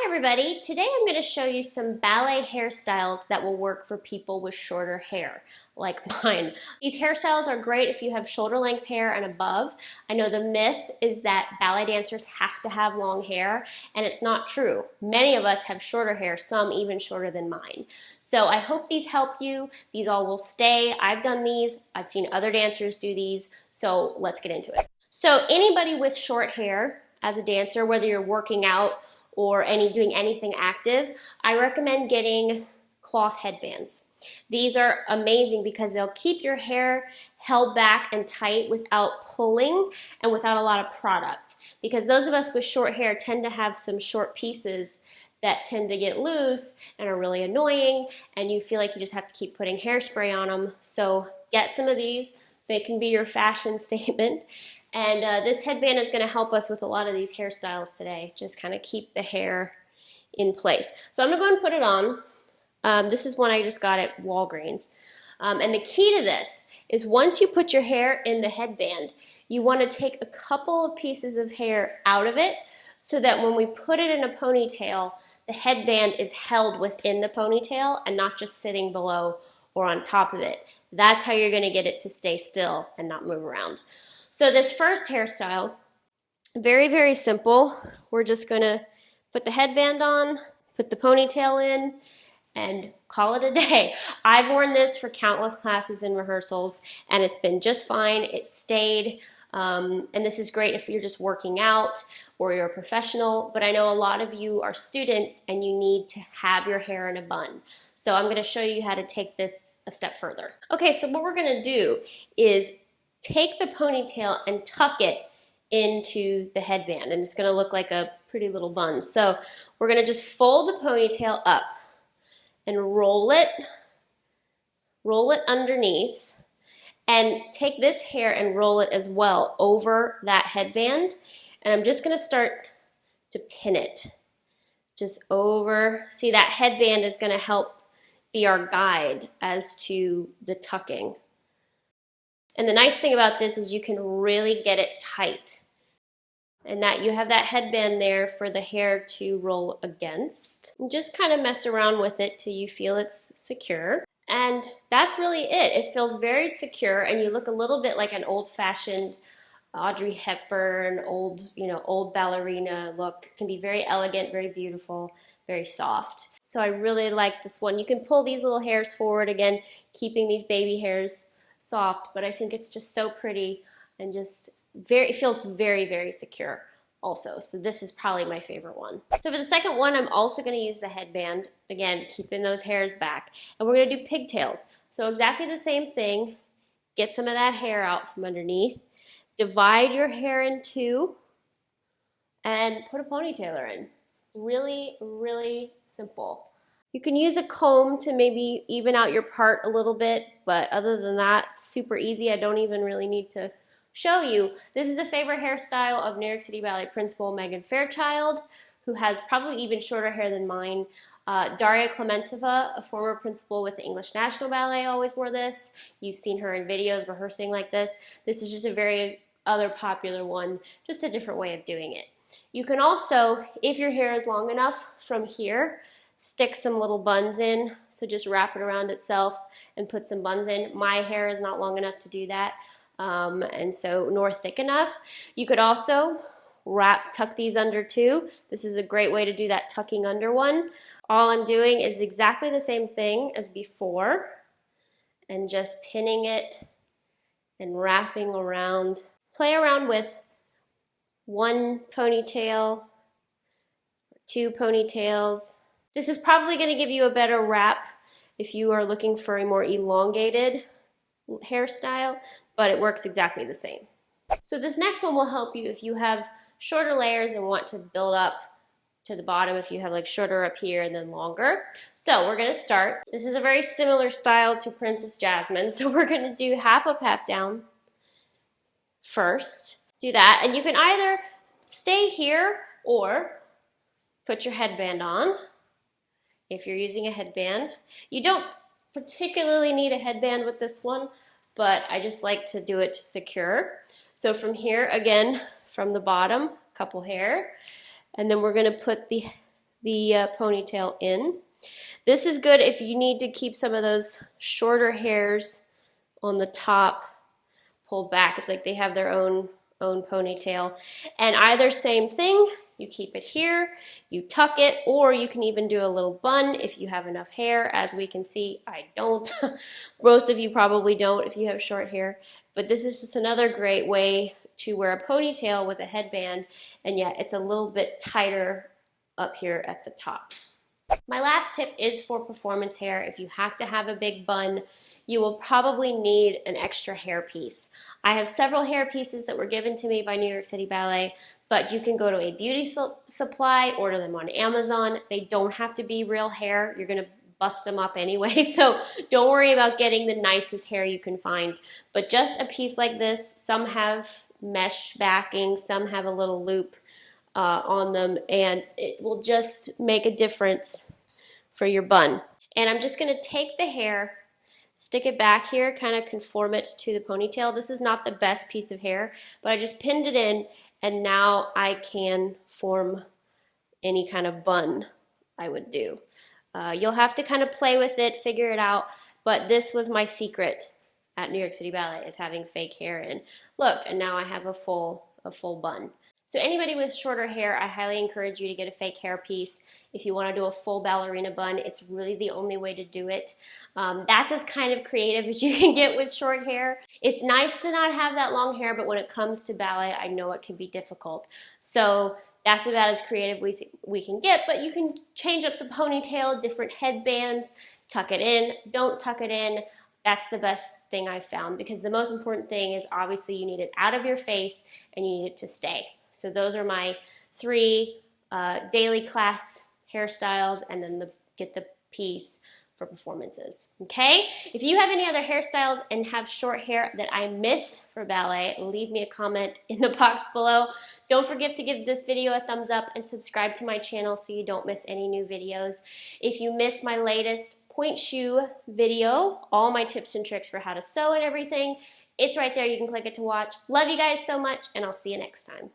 everybody, today I'm going to show you some ballet hairstyles that will work for people with shorter hair, like mine. These hairstyles are great if you have shoulder length hair and above. I know the myth is that ballet dancers have to have long hair, and it's not true. Many of us have shorter hair, some even shorter than mine. So I hope these help you. These all will stay. I've done these. I've seen other dancers do these, so let's get into it. So anybody with short hair as a dancer, whether you're working out or doing anything active, I recommend getting cloth headbands. These are amazing because they'll keep your hair held back and tight without pulling and without a lot of product. Because those of us with short hair tend to have some short pieces that tend to get loose and are really annoying, and you feel like you just have to keep putting hairspray on them. So get some of these. They can be your fashion statement. And this headband is going to help us with a lot of these hairstyles today. Just kind of keep the hair in place. So I'm going to go and put it on. This is one I just got at Walgreens. And the key to this is once you put your hair in the headband, you want to take a couple of pieces of hair out of it so that when we put it in a ponytail, the headband is held within the ponytail and not just sitting below or on top of it. That's how you're going to get it to stay still and not move around. So this first hairstyle, very, very simple. We're just going to put the headband on, put the ponytail in, and call it a day. I've worn this for countless classes and rehearsals, and it's been just fine. It stayed, and this is great if you're just working out or you're a professional, but I know a lot of you are students and you need to have your hair in a bun. So I'm going to show you how to take this a step further. Okay, so what we're going to do is take the ponytail and tuck it into the headband, and it's going to look like a pretty little bun. So we're going to just fold the ponytail up and roll it underneath, and take this hair and roll it as well over that headband. And I'm just going to start to pin it just over. See, that headband is going to help be our guide as to the tucking. And the nice thing about this is you can really get it tight, and that you have that headband there for the hair to roll against. And just kind of mess around with it till you feel it's secure. And that's really it. It feels very secure, and you look a little bit like an old-fashioned Audrey Hepburn, old ballerina look. It can be very elegant, very beautiful, very soft. So I really like this one. You can pull these little hairs forward again, keeping these baby hairs soft, but I think it's just so pretty and just it feels very, very secure also. So this is probably my favorite one. So for the second one, I'm also going to use the headband, again, keeping those hairs back. And we're going to do pigtails. So exactly the same thing. Get some of that hair out from underneath. Divide your hair in two and put a ponytailer in. Really, really simple. You can use a comb to maybe even out your part a little bit, but other than that, super easy. I don't even really need to show you. This is a favorite hairstyle of New York City Ballet principal Megan Fairchild, who has probably even shorter hair than mine. Daria Klementova, a former principal with the English National Ballet, always wore this. You've seen her in videos rehearsing like this. This is just a very other popular one, just a different way of doing it. You can also, if your hair is long enough from here, stick some little buns in, so just wrap it around itself and put some buns in. My hair is not long enough to do that, and so nor thick enough. You could also tuck these under too. This is a great way to do that tucking under one. All I'm doing is exactly the same thing as before, and just pinning it and wrapping around. Play around with one ponytail, two ponytails. This is probably going to give you a better wrap if you are looking for a more elongated hairstyle, but it works exactly the same. So this next one will help you if you have shorter layers and want to build up to the bottom, if you have like shorter up here and then longer. So we're going to start. This is a very similar style to Princess Jasmine, so we're going to do half up, half down first. Do that, and you can either stay here or put your headband on. If you're using a headband, you don't particularly need a headband with this one, but I just like to do it to secure. So from here, again, from the bottom, couple hair, and then we're going to put the the ponytail in. This is good if you need to keep some of those shorter hairs on the top pulled back. It's like they have their own ponytail. And either same thing, you keep it here, you tuck it, or you can even do a little bun if you have enough hair. As we can see, I don't. Most of you probably don't if you have short hair. But this is just another great way to wear a ponytail with a headband, and yet it's a little bit tighter up here at the top. My last tip is for performance hair. If you have to have a big bun, you will probably need an extra hair piece. I have several hair pieces that were given to me by New York City Ballet, but you can go to a beauty supply, order them on Amazon. They don't have to be real hair. You're gonna bust them up anyway, so don't worry about getting the nicest hair you can find. But just a piece like this, some have mesh backing, some have a little loop on them, and it will just make a difference for your bun. And I'm just going to take the hair, stick it back here, kind of conform it to the ponytail. This is not the best piece of hair, but I just pinned it in, and now I can form any kind of bun I would do. You'll have to kind of play with it, figure it out, but this was my secret at New York City Ballet, is having fake hair. And look, and now I have a full bun. So anybody with shorter hair, I highly encourage you to get a fake hair piece. If you want to do a full ballerina bun, it's really the only way to do it. That's as kind of creative as you can get with short hair. It's nice to not have that long hair, but when it comes to ballet, I know it can be difficult. So that's about as creative we can get, but you can change up the ponytail, different headbands, tuck it in, don't tuck it in. That's the best thing I've found, because the most important thing is obviously you need it out of your face and you need it to stay. So those are my 3 daily class hairstyles, and then get the piece for performances. Okay? If you have any other hairstyles and have short hair that I missed for ballet, leave me a comment in the box below. Don't forget to give this video a thumbs up and subscribe to my channel so you don't miss any new videos. If you missed my latest point shoe video, all my tips and tricks for how to sew and everything, it's right there. You can click it to watch. Love you guys so much, and I'll see you next time.